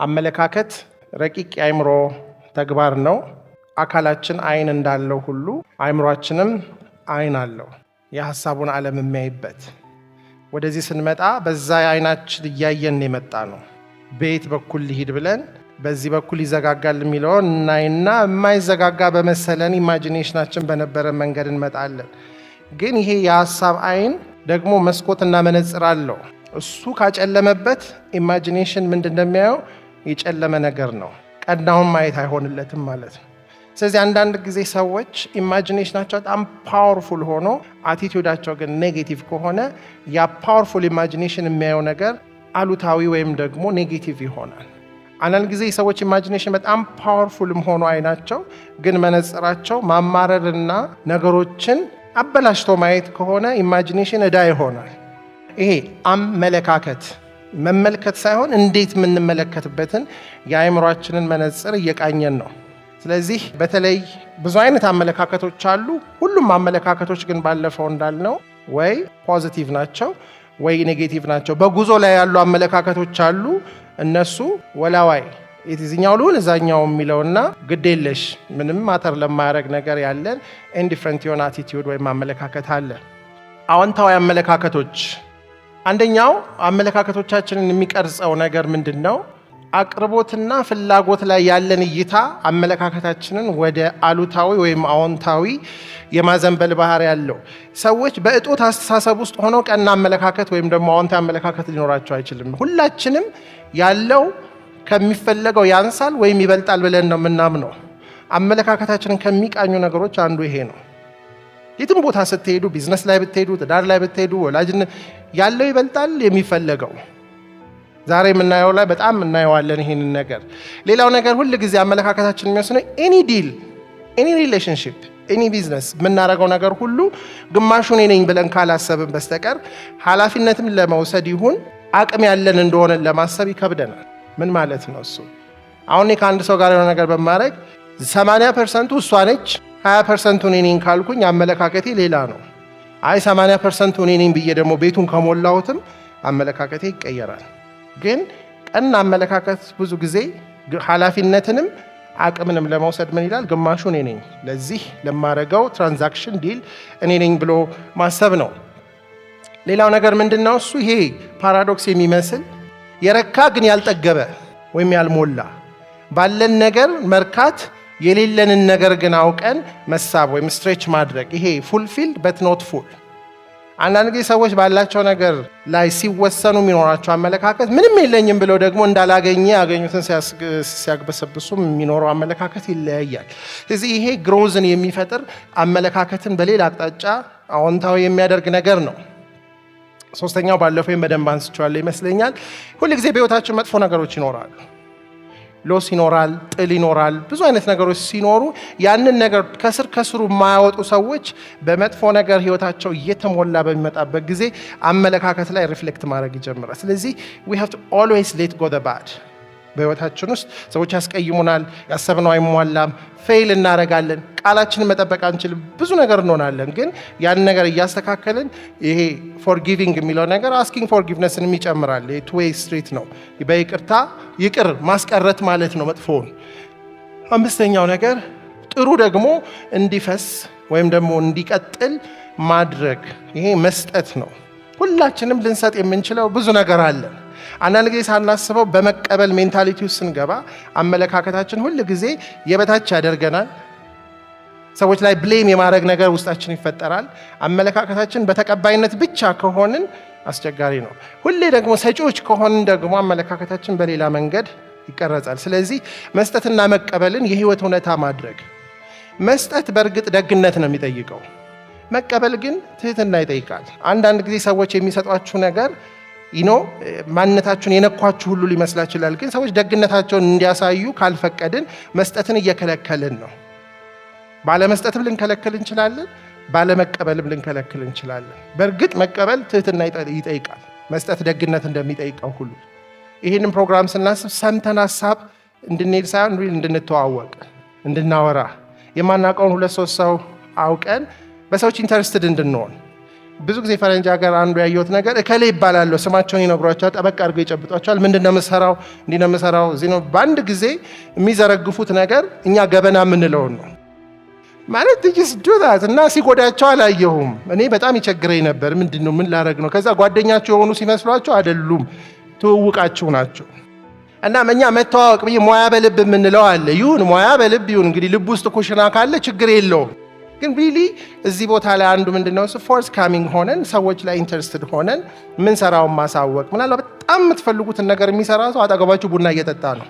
አመለካከት ረቂቅ የአእምሮ ተግባር ነው። አካላችን አይን እንዳለው ሁሉ አእምሮአችንም አይን አለው፣ የሐሳቡን ዓለም የሚያይበት። ወደዚህ ስንመጣ በዛ አይናችን እያየን የመጣ ነው። በየት በኩል ሊሄድ ብለን በዚህ በኩል ይዘጋጋል የሚለውን እናይና የማይዘጋጋ በመሰለን ኢማጂኔሽናችን በነበረ መንገድ እንመጣለን። ግን ይሄ የሐሳብ አይን ደግሞ መስኮትና መነጽር አለው። እሱ ካጨለመበት ኢማጂኔሽን ምንድን እንደሚያየው የጨለመ ነገር ነው። ቀናውን ማየት አይሆንለትም ማለት ነው። ስለዚህ አንዳንድ ጊዜ ሰዎች ኢማጂኔሽናቸው በጣም ፓወርፉል ሆኖ አቲቲዩዳቸው ግን ኔጌቲቭ ከሆነ ያ ፓወርፉል ኢማጂኔሽን የሚያየው ነገር አሉታዊ ወይም ደግሞ ኔጌቲቭ ይሆናል። አንዳንድ ጊዜ ሰዎች ኢማጂኔሽን በጣም ፓወርፉልም ሆኖ አይናቸው ግን መነጽራቸው ማማረርና ነገሮችን አበላሽቶ ማየት ከሆነ ኢማጂኔሽን ዕዳ ይሆናል። ይሄ አመለካከት መመልከት ሳይሆን እንዴት የምንመለከትበትን የአእምሯችንን መነጽር እየቃኘን ነው። ስለዚህ በተለይ ብዙ አይነት አመለካከቶች አሉ። ሁሉም አመለካከቶች ግን ባለፈው እንዳልነው ወይ ፖዚቲቭ ናቸው ወይ ኔጌቲቭ ናቸው። በጉዞ ላይ ያሉ አመለካከቶች አሉ። እነሱ ወላዋይ የትኛው ልሁን እዛኛው የሚለውና ግዴለሽ ምንም ማተር ለማያደርግ ነገር ያለን ኢንዲፍረንት የሆነ አቲቲዩድ ወይም አመለካከት አለ። አዎንታዊ አመለካከቶች፣ አንደኛው አመለካከቶቻችንን የሚቀርጸው ነገር ምንድን ነው? አቅርቦትና ፍላጎት ላይ ያለን እይታ አመለካከታችንን ወደ አሉታዊ ወይም አዎንታዊ የማዘንበል ባህሪ ያለው። ሰዎች በእጦት አስተሳሰብ ውስጥ ሆነው ቀና አመለካከት ወይም ደግሞ አዎንታዊ አመለካከት ሊኖራቸው አይችልም። ሁላችንም ያለው ከሚፈለገው ያንሳል ወይም ይበልጣል ብለን ነው የምናምነው። አመለካከታችንን ከሚቃኙ ነገሮች አንዱ ይሄ ነው። የትም ቦታ ስትሄዱ፣ ቢዝነስ ላይ ብትሄዱ፣ ትዳር ላይ ብትሄዱ፣ ወላጅነት ያለው ይበልጣል የሚፈለገው። ዛሬ የምናየው ላይ በጣም እናየዋለን ይሄንን ነገር። ሌላው ነገር ሁል ጊዜ አመለካከታችን የሚወስነው ኤኒ ዲል፣ ኤኒ ሪሌሽንሺፕ፣ ኤኒ ቢዝነስ የምናደርገው ነገር ሁሉ ግማሹን እኔ ነኝ ብለን ካላሰብን በስተቀር ኃላፊነትም ለመውሰድ ይሁን አቅም ያለን እንደሆነ ለማሰብ ይከብደናል። ምን ማለት ነው እሱ? አሁን እኔ ከአንድ ሰው ጋር የሆነ ነገር በማድረግ 80% እሷ ነች 20% እኔ ነኝ ካልኩኝ አመለካከቴ ሌላ ነው። አይ 80% እኔ ነኝ ብዬ ደግሞ ቤቱን ከሞላሁትም አመለካከቴ ይቀየራል። ግን ቀና አመለካከት ብዙ ጊዜ ኃላፊነትንም አቅምንም ለመውሰድ ምን ይላል? ግማሹ እኔ ነኝ፣ ለዚህ ለማረገው ትራንዛክሽን ዲል እኔ ነኝ ብሎ ማሰብ ነው። ሌላው ነገር ምንድነው? እሱ ይሄ ፓራዶክስ የሚመስል የረካ ግን ያልጠገበ ወይም ያልሞላ ባለን ነገር መርካት፣ የሌለንን ነገር ግን አውቀን መሳብ ወይም ስትሬች ማድረግ፣ ይሄ ፉልፊልድ በት ኖት ፉል። አንዳንድ ጊዜ ሰዎች ባላቸው ነገር ላይ ሲወሰኑ የሚኖራቸው አመለካከት ምንም የለኝም ብለው ደግሞ እንዳላገኘ ያገኙትን ሲያግበሰብሱ የሚኖረው አመለካከት ይለያያል። ስለዚህ ይሄ ግሮዝን የሚፈጥር አመለካከትን በሌላ አቅጣጫ አዎንታዊ የሚያደርግ ነገር ነው። ሶስተኛው ባለፈው በደንብ አንስቼዋለሁ ይመስለኛል። ሁል ጊዜ በህይወታችን መጥፎ ነገሮች ይኖራሉ። ሎስ ይኖራል፣ ጥል ይኖራል፣ ብዙ አይነት ነገሮች ሲኖሩ ያንን ነገር ከስር ከስሩ የማያወጡ ሰዎች በመጥፎ ነገር ህይወታቸው እየተሞላ በሚመጣበት ጊዜ አመለካከት ላይ ሪፍሌክት ማድረግ ይጀምራል። ስለዚህ we have to always let go the bad። በህይወታችን ውስጥ ሰዎች ያስቀይሙናል፣ ያሰብነው አይሟላም፣ ፌል እናደርጋለን፣ ቃላችንን መጠበቅ አንችልም፣ ብዙ ነገር እንሆናለን። ግን ያን ነገር እያስተካከልን ይሄ ፎርጊቪንግ የሚለው ነገር አስኪንግ ፎርጊቭነስንም ይጨምራል። ቱ ዌይ ስትሪት ነው። በይቅርታ ይቅር ማስቀረት ማለት ነው መጥፎውን። አምስተኛው ነገር ጥሩ ደግሞ እንዲፈስ ወይም ደግሞ እንዲቀጥል ማድረግ፣ ይሄ መስጠት ነው። ሁላችንም ልንሰጥ የምንችለው ብዙ ነገር አለን። አንዳንድ ጊዜ ሳናስበው በመቀበል ሜንታሊቲ ውስጥ ስንገባ አመለካከታችን ሁል ጊዜ የበታች ያደርገናል። ሰዎች ላይ ብሌም የማድረግ ነገር ውስጣችን ይፈጠራል። አመለካከታችን በተቀባይነት ብቻ ከሆንን አስቸጋሪ ነው። ሁሌ ደግሞ ሰጪዎች ከሆንን ደግሞ አመለካከታችን በሌላ መንገድ ይቀረጻል። ስለዚህ መስጠትና መቀበልን የህይወት እውነታ ማድረግ። መስጠት በእርግጥ ደግነት ነው የሚጠይቀው፣ መቀበል ግን ትህትና ይጠይቃል። አንዳንድ ጊዜ ሰዎች የሚሰጧችሁ ነገር ማንነታችሁን የነኳችሁ ሁሉ ሊመስላችሁ ይችላል። ግን ሰዎች ደግነታቸውን እንዲያሳዩ ካልፈቀድን መስጠትን እየከለከልን ነው። ባለመስጠትም ልንከለክል እንችላለን፣ ባለመቀበልም ልንከለክል እንችላለን። በእርግጥ መቀበል ትህትና ይጠይቃል፣ መስጠት ደግነት እንደሚጠይቀው ሁሉ ይህንን ፕሮግራም ስናስብ ሰምተን ሀሳብ እንድንሄድ ሳይሆን እንድንተዋወቅ፣ እንድናወራ፣ የማናውቀውን 2-3 ሰው አውቀን በሰዎች ኢንተረስትድ እንድንሆን ብዙ ጊዜ ፈረንጅ ሀገር አንዱ ያየሁት ነገር እከሌ ይባላል ስማቸውን ይነግሯቸዋል፣ ጠበቅ አድርገው ይጨብጧቸዋል። ምንድነው የምሰራው? እንዲህ ነው የምሰራው፣ እዚህ ነው። በአንድ ጊዜ የሚዘረግፉት ነገር እኛ ገበና የምንለውን ነው ማለት ትጅስ ዱዳት እና ሲጎዳቸው አላየሁም። እኔ በጣም ይቸግረኝ ነበር። ምንድነው ምን ላረግ ነው? ከዛ ጓደኛቸው የሆኑ ሲመስሏቸው አይደሉም፣ ትውውቃችሁ ናቸው። እና እኛ መተዋወቅ ብዬ ሞያ በልብ የምንለው አለ። ይሁን ሞያ በልብ ይሁን፣ እንግዲህ ልብ ውስጥ ኩሽና ካለ ችግር የለውም። ግን ሪሊ እዚህ ቦታ ላይ አንዱ ምንድነው ፎርስ ካሚንግ ሆነን ሰዎች ላይ ኢንተረስትድ ሆነን ምን ሰራውን ማሳወቅ። ምናልባት በጣም የምትፈልጉትን ነገር የሚሰራ ሰው አጠገባችሁ ቡና እየጠጣ ነው።